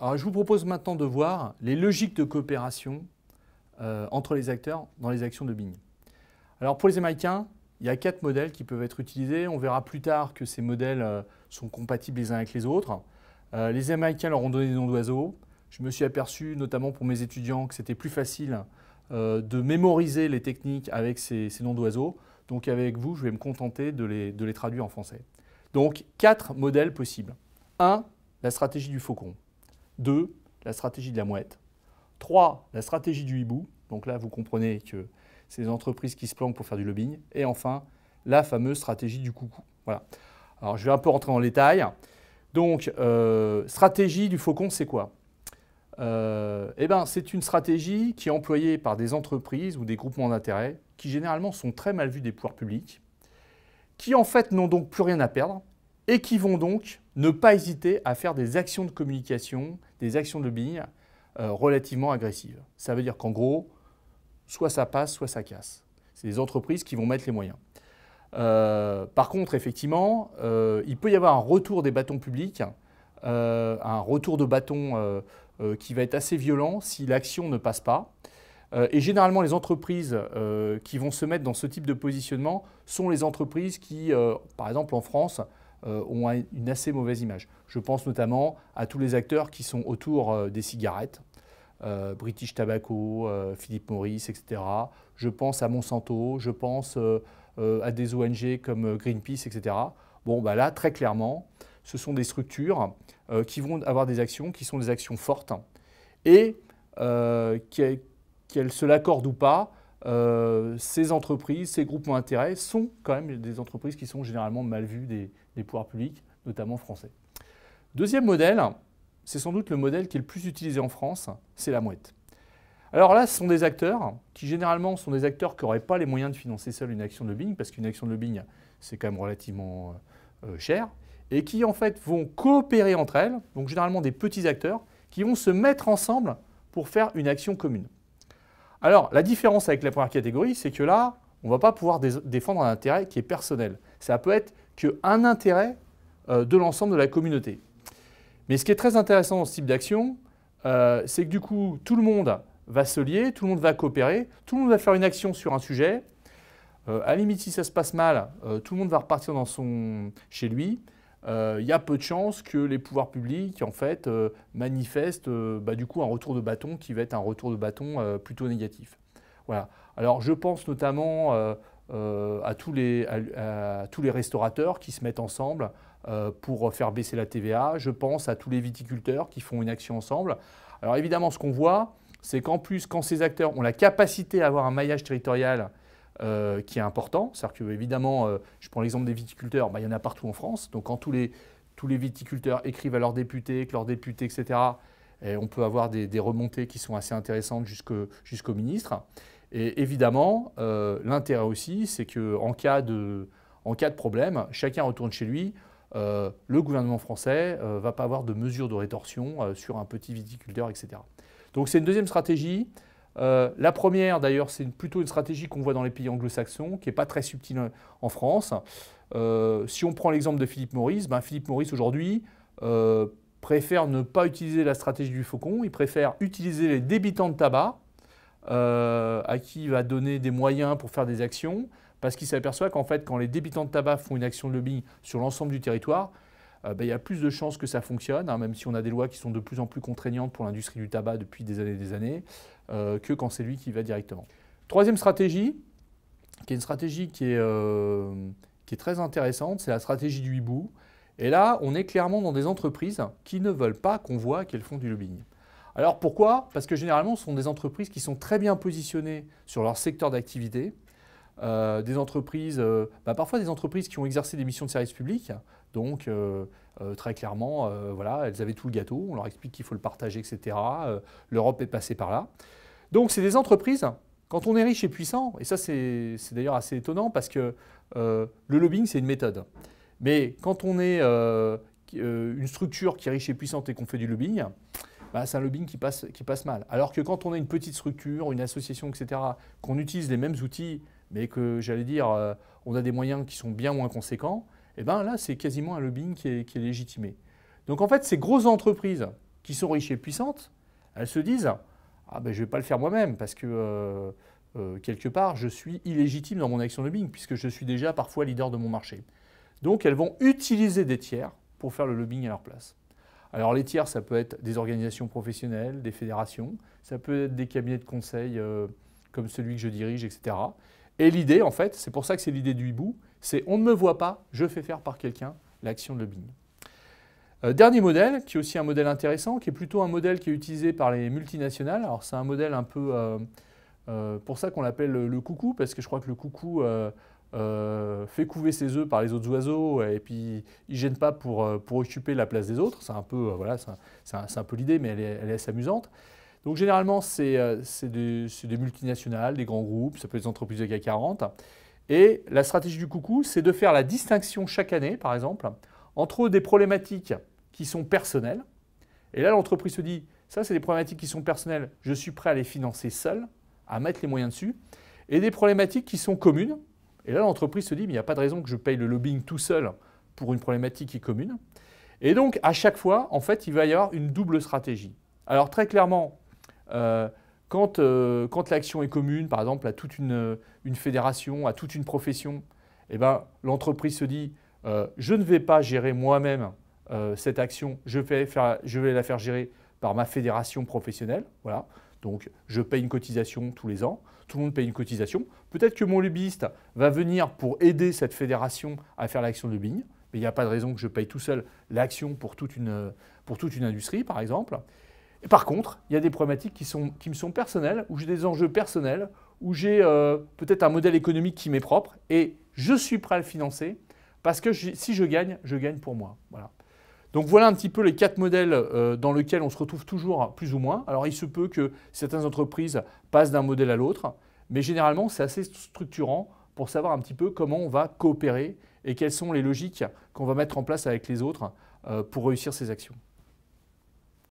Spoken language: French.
Alors, je vous propose maintenant de voir les logiques de coopération entre les acteurs dans les actions de lobbying. Alors pour les Américains, il y a 4 modèles qui peuvent être utilisés. On verra plus tard que ces modèles sont compatibles les uns avec les autres. Les Américains leur ont donné des noms d'oiseaux. Je me suis aperçu, notamment pour mes étudiants, que c'était plus facile de mémoriser les techniques avec ces noms d'oiseaux. Donc avec vous, je vais me contenter de les traduire en français. Donc 4 modèles possibles. 1. La stratégie du faucon. 2. La stratégie de la mouette. 3. La stratégie du hibou. Donc là, vous comprenez que c'est les entreprises qui se planquent pour faire du lobbying. Et enfin, la fameuse stratégie du coucou. Voilà. Alors, je vais un peu rentrer dans le détail. Donc, stratégie du faucon, c'est quoi? C'est une stratégie qui est employée par des entreprises ou des groupements d'intérêt qui généralement sont très mal vus des pouvoirs publics, qui en fait n'ont donc plus rien à perdre et qui vont donc ne pas hésiter à faire des actions de communication, des actions de lobbying relativement agressives. Ça veut dire qu'en gros, soit ça passe, soit ça casse. C'est les entreprises qui vont mettre les moyens. Par contre, effectivement, il peut y avoir un retour des bâtons publics, un retour de bâton qui va être assez violent si l'action ne passe pas. Et généralement, les entreprises qui vont se mettre dans ce type de positionnement sont les entreprises qui, par exemple en France, ont une assez mauvaise image. Je pense notamment à tous les acteurs qui sont autour des cigarettes, British Tobacco, Philip Morris, etc. Je pense à Monsanto, je pense à des ONG comme Greenpeace, etc. Bon, bah là, très clairement, ce sont des structures qui vont avoir des actions qui sont des actions fortes et qu'elles se l'accordent ou pas, ces entreprises, ces groupements d'intérêt sont quand même des entreprises qui sont généralement mal vues des pouvoirs publics, notamment français. Deuxième modèle, c'est sans doute le modèle qui est le plus utilisé en France, c'est la mouette. Alors là, ce sont des acteurs qui généralement sont des acteurs qui n'auraient pas les moyens de financer seuls une action de lobbying, parce qu'une action de lobbying, c'est quand même relativement cher, et qui en fait vont coopérer entre elles, donc généralement des petits acteurs, qui vont se mettre ensemble pour faire une action commune. Alors, la différence avec la première catégorie, c'est que là, on ne va pas pouvoir défendre un intérêt qui est personnel. Ça peut être qu'un intérêt de l'ensemble de la communauté. Mais ce qui est très intéressant dans ce type d'action, c'est que du coup, tout le monde va se lier, tout le monde va coopérer, tout le monde va faire une action sur un sujet. À la limite, si ça se passe mal, tout le monde va repartir chez lui. Il y a peu de chances que les pouvoirs publics en fait, manifestent du coup un retour de bâton qui va être un retour de bâton plutôt négatif. Voilà. Alors je pense notamment à tous les restaurateurs qui se mettent ensemble pour faire baisser la TVA. Je pense à tous les viticulteurs qui font une action ensemble. Alors évidemment, ce qu'on voit, c'est qu'en plus, quand ces acteurs ont la capacité à avoir un maillage territorial qui est important. C'est-à-dire que, évidemment, je prends l'exemple des viticulteurs, il y en a partout en France. Donc, quand tous les viticulteurs écrivent à leurs députés, etc., et on peut avoir des remontées qui sont assez intéressantes jusqu'au ministre. Et évidemment, l'intérêt aussi, c'est qu'en cas de problème, chacun retourne chez lui. Le gouvernement français ne va pas avoir de mesures de rétorsion sur un petit viticulteur, etc. Donc, c'est une deuxième stratégie. La première, d'ailleurs, c'est plutôt une stratégie qu'on voit dans les pays anglo-saxons, qui n'est pas très subtile en France. Si on prend l'exemple de Philip Morris, Philip Morris aujourd'hui préfère ne pas utiliser la stratégie du faucon, il préfère utiliser les débitants de tabac, à qui il va donner des moyens pour faire des actions, parce qu'il s'aperçoit qu'en fait, quand les débitants de tabac font une action de lobbying sur l'ensemble du territoire, il y a plus de chances que ça fonctionne, même si on a des lois qui sont de plus en plus contraignantes pour l'industrie du tabac depuis des années, que quand c'est lui qui va directement. Troisième stratégie, qui est une stratégie qui est très intéressante, c'est la stratégie du hibou. Et là, on est clairement dans des entreprises qui ne veulent pas qu'on voit qu'elles font du lobbying. Alors pourquoi? Parce que généralement, ce sont des entreprises qui sont très bien positionnées sur leur secteur d'activité. Des entreprises, parfois des entreprises qui ont exercé des missions de service public. Donc, très clairement, voilà, elles avaient tout le gâteau, on leur explique qu'il faut le partager, etc. L'Europe est passée par là. Donc, c'est des entreprises, quand on est riche et puissant, et ça c'est d'ailleurs assez étonnant parce que le lobbying, c'est une méthode. Mais quand on est une structure qui est riche et puissante et qu'on fait du lobbying, c'est un lobbying qui passe mal. Alors que quand on est une petite structure, une association, etc., qu'on utilise les mêmes outils, mais que, j'allais dire, on a des moyens qui sont bien moins conséquents, et là, c'est quasiment un lobbying qui est légitimé. Donc en fait, ces grosses entreprises qui sont riches et puissantes, elles se disent « Ah ben je ne vais pas le faire moi-même parce que quelque part, je suis illégitime dans mon action de lobbying puisque je suis déjà parfois leader de mon marché. » Donc elles vont utiliser des tiers pour faire le lobbying à leur place. Alors les tiers, ça peut être des organisations professionnelles, des fédérations, ça peut être des cabinets de conseil comme celui que je dirige, etc. Et l'idée, en fait, c'est pour ça que c'est l'idée du hibou, c'est on ne me voit pas, je fais faire par quelqu'un l'action de lobbying. Dernier modèle, qui est aussi un modèle intéressant, qui est plutôt un modèle qui est utilisé par les multinationales. Alors c'est un modèle un peu, pour ça qu'on l'appelle le coucou, parce que je crois que le coucou fait couver ses œufs par les autres oiseaux et puis il ne gêne pas pour occuper la place des autres. C'est un peu, voilà, c'est un peu l'idée, mais elle est assez amusante. Donc généralement, c'est des multinationales, des grands groupes, ça peut être des entreprises de CAC 40. Et la stratégie du coucou, c'est de faire la distinction chaque année, par exemple, entre des problématiques qui sont personnelles. Et là, l'entreprise se dit, ça, c'est des problématiques qui sont personnelles, je suis prêt à les financer seul, à mettre les moyens dessus. Et des problématiques qui sont communes. Et là, l'entreprise se dit, mais il n'y a pas de raison que je paye le lobbying tout seul pour une problématique qui est commune. Et donc, à chaque fois, en fait, il va y avoir une double stratégie. Alors, très clairement, quand l'action est commune, par exemple, à toute une fédération, à toute une profession, eh ben, l'entreprise se dit, je ne vais pas gérer moi-même cette action, je vais la faire gérer par ma fédération professionnelle. Voilà. Donc, je paye une cotisation tous les ans. Tout le monde paye une cotisation. Peut-être que mon lobbyiste va venir pour aider cette fédération à faire l'action de lobbying, mais il n'y a pas de raison que je paye tout seul l'action pour toute une industrie, par exemple. Et par contre, il y a des problématiques qui me sont personnelles, où j'ai des enjeux personnels, où j'ai peut-être un modèle économique qui m'est propre, et je suis prêt à le financer, parce que si je gagne pour moi. Voilà. Donc voilà un petit peu les 4 modèles dans lesquels on se retrouve toujours plus ou moins. Alors il se peut que certaines entreprises passent d'un modèle à l'autre, mais généralement c'est assez structurant pour savoir un petit peu comment on va coopérer et quelles sont les logiques qu'on va mettre en place avec les autres pour réussir ces actions.